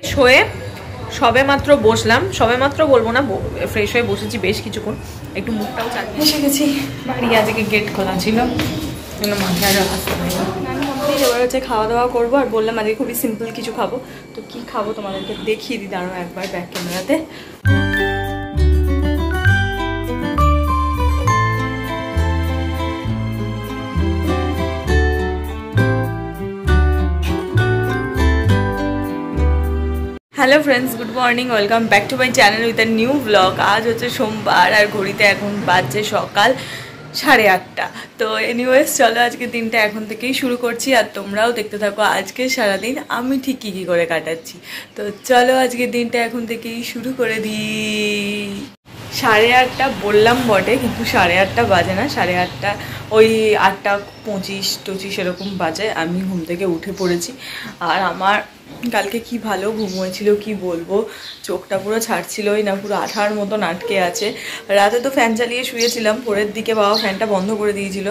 শোয়ে সবে মাত্র বসলাম, সবে মাত্র বলবো না, ফ্রেশ হয়ে বসেছি বেশ কিছুক্ষণ, একটু মুখটাও চালিয়ে এসে গেছি বাড়ি। আজকে গেট খোলা ছিল, এবার হচ্ছে খাওয়া দাওয়া করবো। আর বললাম আজকে খুবই সিম্পল কিছু খাবো, তো কি খাবো তোমাদেরকে দেখিয়ে দিই, দাঁড়ানো একবার ব্যাক ক্যামেরাতে। Hello friends, good morning, welcome back to my channel with a new blog. আজ হচ্ছে সোমবার আর ঘড়িতে এখন বাজছে সকাল 8:30। তো এনিওয়েজ চলো আজকে দিনটা এখন থেকেই শুরু করছি, আর তোমরাও দেখতে থাকো আজকে সারাদিন আমি ঠিক কী করে কাটাচ্ছি। তো চলো আজকে দিনটা এখন থেকেই শুরু করে দিই। 8:30 বললাম বটে, কিন্তু 8:30 বাজে না, 8:30 ওই 8:25 এরকম বাজে। আমি ঘুম থেকে উঠে পড়েছি, আর আমার কালকে কি ভালো ঘুম হয়েছিল কি বলবো। চোখটা পুরো ছাড়ছিলই না, পুরো আঠার মতন আটকে আছে। রাতে তো ফ্যান চালিয়ে শুয়েছিলাম, ভোরের দিকে বাবা ফ্যানটা বন্ধ করে দিয়েছিল,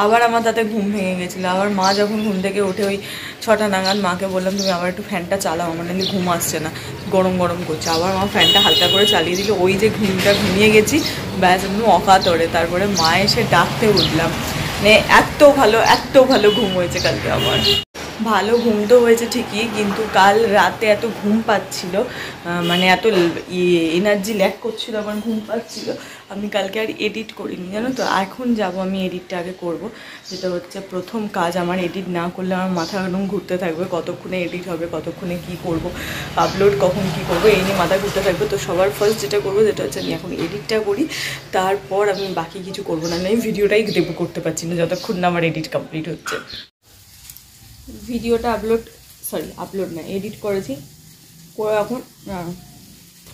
আবার আমার তাতে ঘুম ভেঙে গেছিলো। আবার মা যখন ঘুম থেকে উঠে ওই 6টা নাগাদ মাকে বললাম তুমি আবার একটু ফ্যানটা চালাও, আমার নাকি ঘুম আসছে না, গরম গরম করছে। আবার মা ফ্যানটা হালকা করে চালিয়ে দিল, ওই যে ঘুমিয়ে গেছি ব্যাস একদম অকাতরে। তারপরে মা এসে ডাকতে উঠলাম, মানে এত ভালো ঘুম হয়েছে কালকে আমার। ভালো ঘুম তো হয়েছে ঠিকই, কিন্তু কাল রাতে এত ঘুম পাচ্ছিল, মানে এত এনার্জি ল্যাক করছিল, আমার ঘুম পাচ্ছিল। আমি কালকে আর এডিট করিনি জানো তো। এখন যাব আমি এডিটটা আগে করব, যেটা হচ্ছে প্রথম কাজ আমার। এডিট না করলে আমার মাথা একদম ঘুরতে থাকবে, কতক্ষণে এডিট হবে, কতক্ষণে কি করব, আপলোড কখন কি করব, এই নিয়ে মাথা ঘুরতে থাকবে। তো সবার ফার্স্ট যেটা করবো সেটা হচ্ছে আমি এখন এডিটটা করি, তারপর আমি বাকি কিছু করবো না। আমি ভিডিওটাই করতে পারছি না যতক্ষণ না আমার এডিট কমপ্লিট হচ্ছে। ভিডিওটা আপলোড না, এডিট করেছি, করে এখন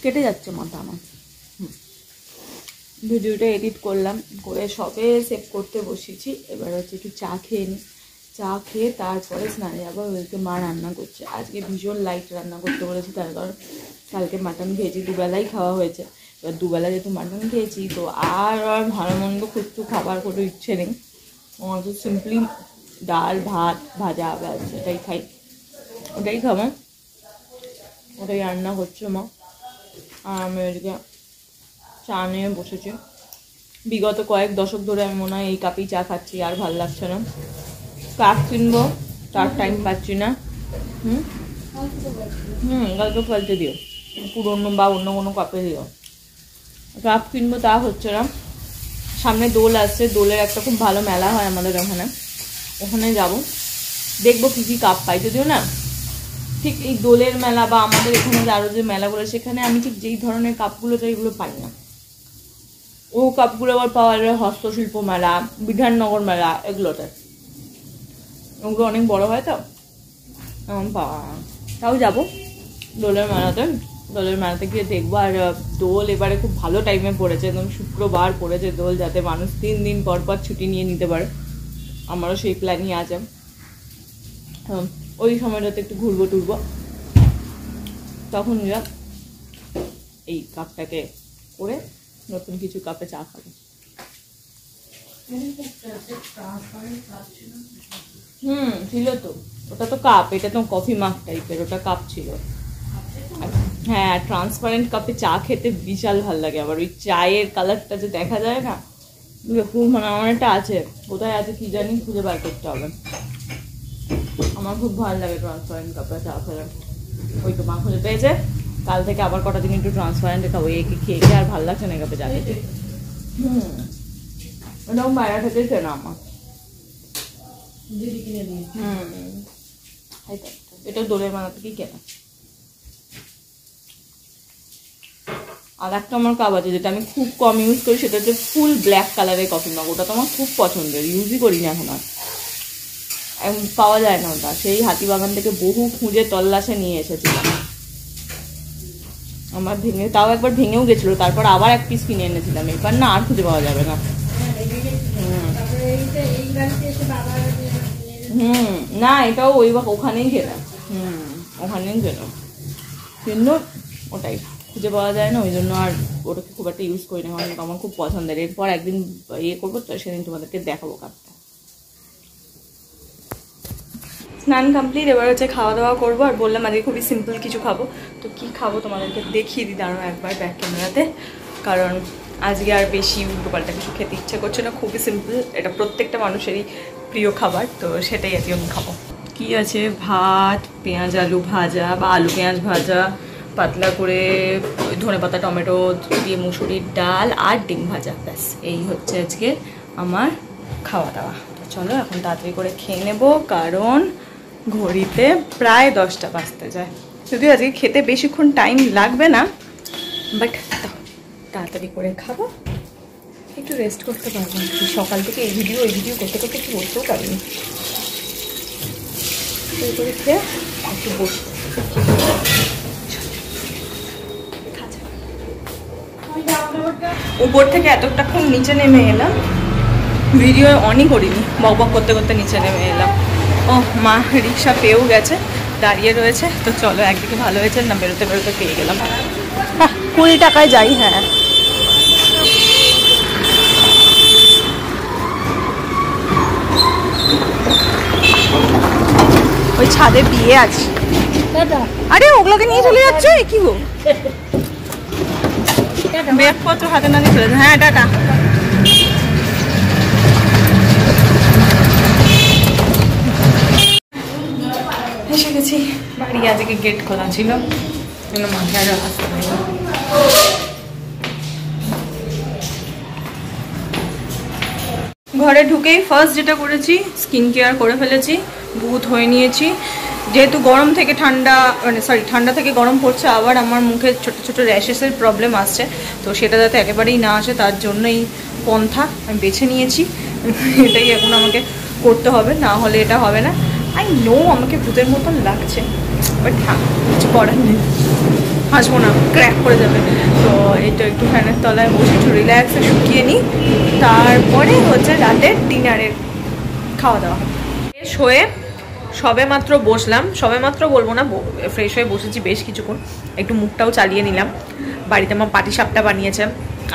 কেটে যাচ্ছে মাথা আমার। ভিডিওটা এডিট করলাম, করে সবে সেভ করতে বসেছি। এবার হচ্ছে একটু চা খেয়ে নিই, চা খেয়ে তারপরে স্নানে যাবো। ওদেরকে মা রান্না করছে, আজকে ভীষণ লাইট রান্না করতে বলেছি, তার কারণ কালকে মাটন খেয়েছি, দুবেলাই খাওয়া হয়েছে। এবার দুবেলা যেহেতু মাটন খেয়েছি, তো আর ভালো মন্দ কিছু খাবার কোনো ইচ্ছে নেই। আমার তো সিম্পলি ডাল ভাত ভাজা ব্যাস এটাই খাই, ওটাই খাবো, ওটাই রান্না করছে মা। আর আমি ওইদিকে চা নিয়ে বসেছি। বিগত কয়েক দশক ধরে আমি মনে হয় এই কাপেই চা খাচ্ছি, আর ভাল লাগছে না। কাপ কিনবো তার টাইম পাচ্ছি না। কালকে পাল্টে দিও, পুরোনো বা অন্য কোনো কাপে দিও। কাপ কিনবো তা হচ্ছে না। সামনে দোল আসছে, দোলের একটা খুব ভালো মেলা হয় আমাদের ওখানে যাব, দেখবো কী কী কাপ পাই। যদিও না ঠিক এই দোলের মেলা বা আমাদের এখানে আরও যে মেলাগুলো, সেখানে আমি ঠিক যেই ধরনের কাপগুলো চাই এগুলো পাই না। ও কাপগুলো আবার পাওয়া যায় হস্তশিল্প মেলা, বিধাননগর মেলা, এগুলোতে। ওগুলো অনেক বড় হয়, তো এমন পাওয়া না। তাও যাবো দোলের মেলাতে, দোলের মেলাতে গিয়ে দেখবো। আর দোল এবারে খুব ভালো টাইমে পড়েছে, একদম শুক্রবার পড়েছে দোল, যাতে মানুষ 3 দিন পর ছুটি নিয়ে নিতে পারে। আমারও সেই প্ল্যানই আছে, ওই সময়টাতে একটু ঘুরবো টুরবো, তখন এই কাপটাকে করে নতুন কিছু কাপে চা খাবো। ছিল তো, ওটা তো কাপ, এটা তো কফি মাগ টাইপের, ওটা কাপ ছিল। হ্যাঁ, ট্রান্সপারেন্ট কাপে চা খেতে বিশাল ভালো লাগে। আবার ওই চায়ের কালারটা যে দেখা যায় না, খুব মানে আমার একটা আছে, কোথায় আছে কি জানি, খুঁজে বার করতে হবে। আমার খুব ভালো লাগে ট্রান্সপারেন্ট কাপে চা খেলে। ওই তো মা খুঁজে পেয়েছে, কাল থেকে আবার কটা দিন একটু ট্রান্সপারেন্টে খাবো। একে খেয়ে খেয়ে আর ভালো লাগছে না কাপে চা খেতে। এরকম বাইরে থেকে কেনা আমার। এটা দোলের মেলা থেকেই কেনা। আর একটা আমার কাপ আছে যেটা আমি খুব কম ইউজ করি, সেটা হচ্ছে ফুল ব্ল্যাক কালারের কফি মগ। ওটা তো আমার খুব পছন্দের, ইউজই করি না এখন আর, পাওয়া যায় না ওটা। সেই হাতিবাগান থেকে বহু খুঁজে তল্লাশে নিয়ে এসেছিলাম। আমার তাও একবার ভেঙেও গেছিলো, তারপর আবার এক পিস কিনে এনেছিলাম। এবার না আর খুঁজে পাওয়া যাবে না। না, এটাও ওখানেই কেনা, ওখানেই কেনা, কিন্তু ওটাই খুঁজে পাওয়া যায় না, ওই জন্য আর ওটাকে খুব একটা ইউজ করি না। আমার খুব পছন্দের। এরপর একদিন করবো, তো সেদিন তোমাদেরকে দেখাবো কাপটা। স্নান কমপ্লিট, এবার হচ্ছে খাওয়া দাওয়া করবো। আর বললাম আজকে খুবই সিম্পল কিছু খাবো, তো কি খাবো তোমাদেরকে দেখিয়ে দিই দাঁড়ানো একবার ব্যাক ক্যামেরাতে, কারণ আজকে আর বেশি উল্টোপাল্টা কিছু খেতে ইচ্ছে করছে না। খুবই সিম্পল, এটা প্রত্যেকটা মানুষেরই প্রিয় খাবার, তো সেটাই আজকে আমি খাবো। কি আছে, ভাত, পেঁয়াজ আলু ভাজা বা আলু পেঁয়াজ ভাজা, পাতলা করে ধনেপাতা টমেটো দিয়ে মুসুরির ডাল আর ডিম ভাজা, ব্যাস এই হচ্ছে আজকে আমার খাওয়া দাওয়া। চলো এখন তাড়াতাড়ি করে খেয়ে নেবো, কারণ ঘড়িতে প্রায় 10টা বাজতে যায়। যদিও আজকে খেতে বেশিক্ষণ টাইম লাগবে না, বাট তাড়াতাড়ি করে খাবো, একটু রেস্ট করতে পারবো। সকাল থেকে এই ভিডিও করতে করতে একটু বসতেও পারিনি, করে খেয়ে একটু বসতে। উপর থেকে এতটাক্ষণ নিচে নেমে এলাম, ভিডিও অনই করিনি, বকবক করতে করতে নিচে নেমে এলাম। ও মা রিক্সা পেয়েও গেছে, দাঁড়িয়ে রয়েছে। তো চলো, একদিকে ভালো হয়েছে না, বেরোতে বেরোতে পেয়ে গেলাম। 20 টাকায় যাই। হ্যাঁ, ওই ছাদে বিয়ে আছে। আরে ওগুলোকে নিয়ে চলে যাচ্ছে, কি গো ব্যাগপত্র হাতে না নিয়ে চলে যাচ্ছে। হ্যাঁ, টাটা। এসে গেছি বাড়ি, আজকে গেট খোলা ছিল, মাথায় আসতে পারি। ঘরে ঢুকেই ফার্স্ট যেটা করেছি, স্কিন কেয়ার করে ফেলেছি, ভূত হয়ে নিয়েছি। যেহেতু গরম থেকে ঠান্ডা, মানে ঠান্ডা থেকে গরম পড়ছে, আবার আমার মুখে ছোট ছোট র্যাশেসের প্রবলেম আসছে, তো সেটা যাতে একেবারেই না আসে তার জন্যই পন্থা আমি বেছে নিয়েছি। এটাই এখন আমাকে করতে হবে, না হলে এটা হবে না। আই নো আমাকে ভূতের মতন লাগছে, বাট হ্যাঁ কিছু করার নেই, হাসবো না, ক্র্যাক করে যাবে। তো এইটা একটু ফ্যানের তলায় বসে একটু রিল্যাক্সে শুকিয়ে নিই, তারপরে হচ্ছে রাতের ডিনারের খাওয়া দাওয়া। ফ্রেশ হয়ে সবে মাত্র বসলাম, সবে মাত্র বলবো না, ফ্রেশ হয়ে বসেছি বেশ কিছুক্ষণ, একটু মুখটাও চালিয়ে নিলাম। বাড়িতে আমার পাটিসাপটা বানিয়েছে,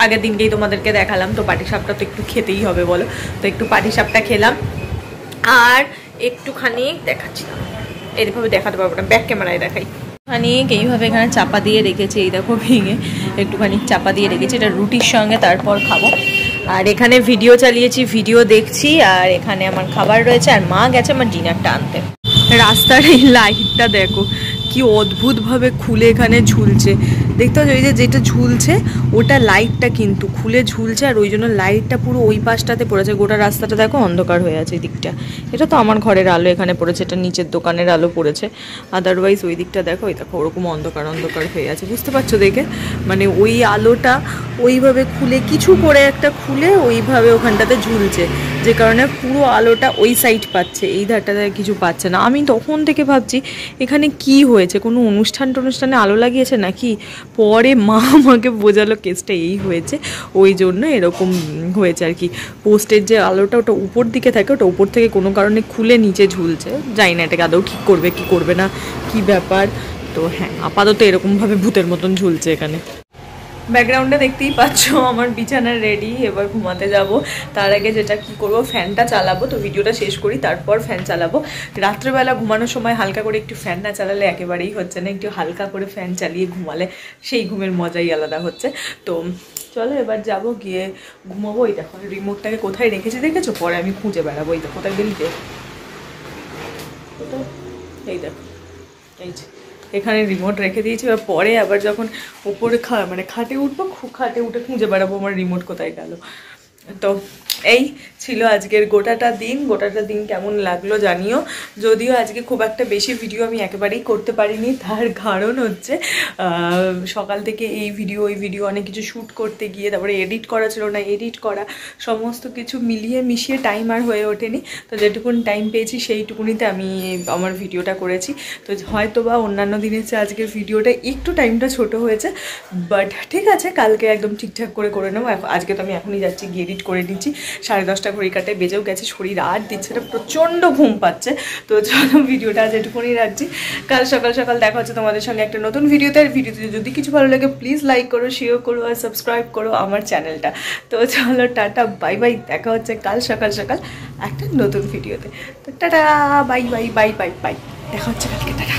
আগের দিনকেই তোমাদেরকে দেখালাম, তো পাটিসাপটা তো একটু খেতেই হবে বলো, তো একটু পাটিসাপটা খেলাম। আর একটুখানি দেখাচ্ছিলাম, এইভাবে দেখাতে পারবো না, ব্যাক ক্যামেরায় দেখাই। খানিক এইভাবে এখানে চাপা দিয়ে রেখেছি, এই দেখো ভেঙে একটুখানি চাপা দিয়ে রেখেছি, এটা রুটির সঙ্গে তারপর খাবো। আর এখানে ভিডিও চালিয়েছি, ভিডিও দেখছি, আর এখানে আমার খাবার রয়েছে, আর মা গেছে আমার ডিনারটা আনতে। রাস্তার এই লাইটটা দেখো কি অদ্ভুতভাবে খুলে এখানে ঝুলছে, দেখতে পাচ্ছ ওই যে যেটা ঝুলছে ওটা লাইটটা কিন্তু খুলে ঝুলছে, আর ওই জন্য লাইটটা পুরো ওই পাশটাতে পড়েছে, গোটা রাস্তাটা দেখো অন্ধকার হয়ে আছে এই দিকটা। এটা তো আমার ঘরের আলো এখানে পড়েছে, এটা নিচের দোকানের আলো পড়েছে, আদারওয়াইজ ওই দিকটা দেখো, ওই দেখো ওরকম অন্ধকার অন্ধকার হয়ে আছে, বুঝতে পারছো দেখে? মানে ওই আলোটা ওইভাবে খুলে কিছু করে একটা খুলে ওইভাবে ওখানটাতে ঝুলছে, যে কারণে পুরো আলোটা ওই সাইড পাচ্ছে, এই ধারটাতে কিছু পাচ্ছে না। আমি তখন থেকে ভাবছি এখানে কি হয়েছে, কোনো অনুষ্ঠানে আলো লাগিয়েছে নাকি? পরে মা আমাকে বোঝালো কেসটা এই হয়েছে, ওই জন্য এরকম হয়েছে আর কি। পোস্টের যে আলোটা ওটা উপর দিকে থাকে, ওটা উপর থেকে কোনো কারণে খুলে নিচে ঝুলছে, জানি না এটাকে আদৌ ঠিক করবে কি করবে না কি ব্যাপার। তো হ্যাঁ, আপাতত এরকমভাবে ভূতের মতন ঝুলছে এখানে। ব্যাকগ্রাউন্ডে দেখতেই পাচ্ছ আমার বিছানা রেডি, এবার ঘুমাতে যাব। তার আগে যেটা কি করব, ফ্যানটা চালাবো, তো ভিডিওটা শেষ করি তারপর ফ্যান চালাবো। রাত্রেবেলা ঘুমানোর সময় হালকা করে একটু ফ্যান না চালালে একেবারেই হচ্ছে না, একটু হালকা করে ফ্যান চালিয়ে ঘুমালে সেই ঘুমের মজাই আলাদা হচ্ছে। তো চলো এবার যাব, গিয়ে ঘুমাবো। এই দেখো রিমোটটাকে কোথায় রেখেছি দেখেছো, পরে আমি খুঁজে বেড়াবো। এই দেখো কোথায় গেলি, এই দেখো এই যে এখানে রিমোট রেখে দিয়েছি, এবার পরে আবার যখন উপরে মানে খাটে উঠবো, খাটে উঠে খুঁজে বেড়াবো আমার রিমোট কোথায় গেল। তো এই ছিল আজকের গোটাটা দিন কেমন লাগলো জানিও। যদিও আজকে খুব একটা বেশি ভিডিও আমি একেবারেই করতে পারিনি, তার কারণ হচ্ছে সকাল থেকে এই ভিডিও ওই ভিডিও অনেক কিছু শ্যুট করতে গিয়ে, তারপরে এডিট করা ছিল না, এডিট করা সমস্ত কিছু মিলিয়ে মিশিয়ে টাইম আর হয়ে ওঠেনি। তো যেটুকুন টাইম পেয়েছি সেইটুকুনিতে আমি আমার ভিডিওটা করেছি। তো হয়তো বা অন্যান্য দিনের চেয়ে আজকের ভিডিওটা একটু টাইমটা ছোট হয়েছে, বাট ঠিক আছে, কালকে একদম ঠিকঠাক করে নেবো। আজকে তো আমি এখনই যাচ্ছি, গিয়ে এডিট করে নিচ্ছি, 10:30 ঘড়ি কাটে বেজেও গেছে, শরীর আর দিচ্ছে না, প্রচণ্ড ঘুম পাচ্ছে। তো চলো ভিডিওটা আজ এটুকুনি রাখছি, কাল সকাল সকাল দেখা হচ্ছে তোমাদের সঙ্গে একটা নতুন ভিডিওতে। আর ভিডিওতে যদি কিছু ভালো লাগে প্লিজ লাইক করো, শেয়ার করো আর সাবস্ক্রাইব করো আমার চ্যানেলটা। তো চলো টাটা বাই বাই, দেখা হচ্ছে কাল সকাল সকাল একটা নতুন ভিডিওতে। তো tata bye bye bye bye bye, দেখা হচ্ছে কালকে, টাটা।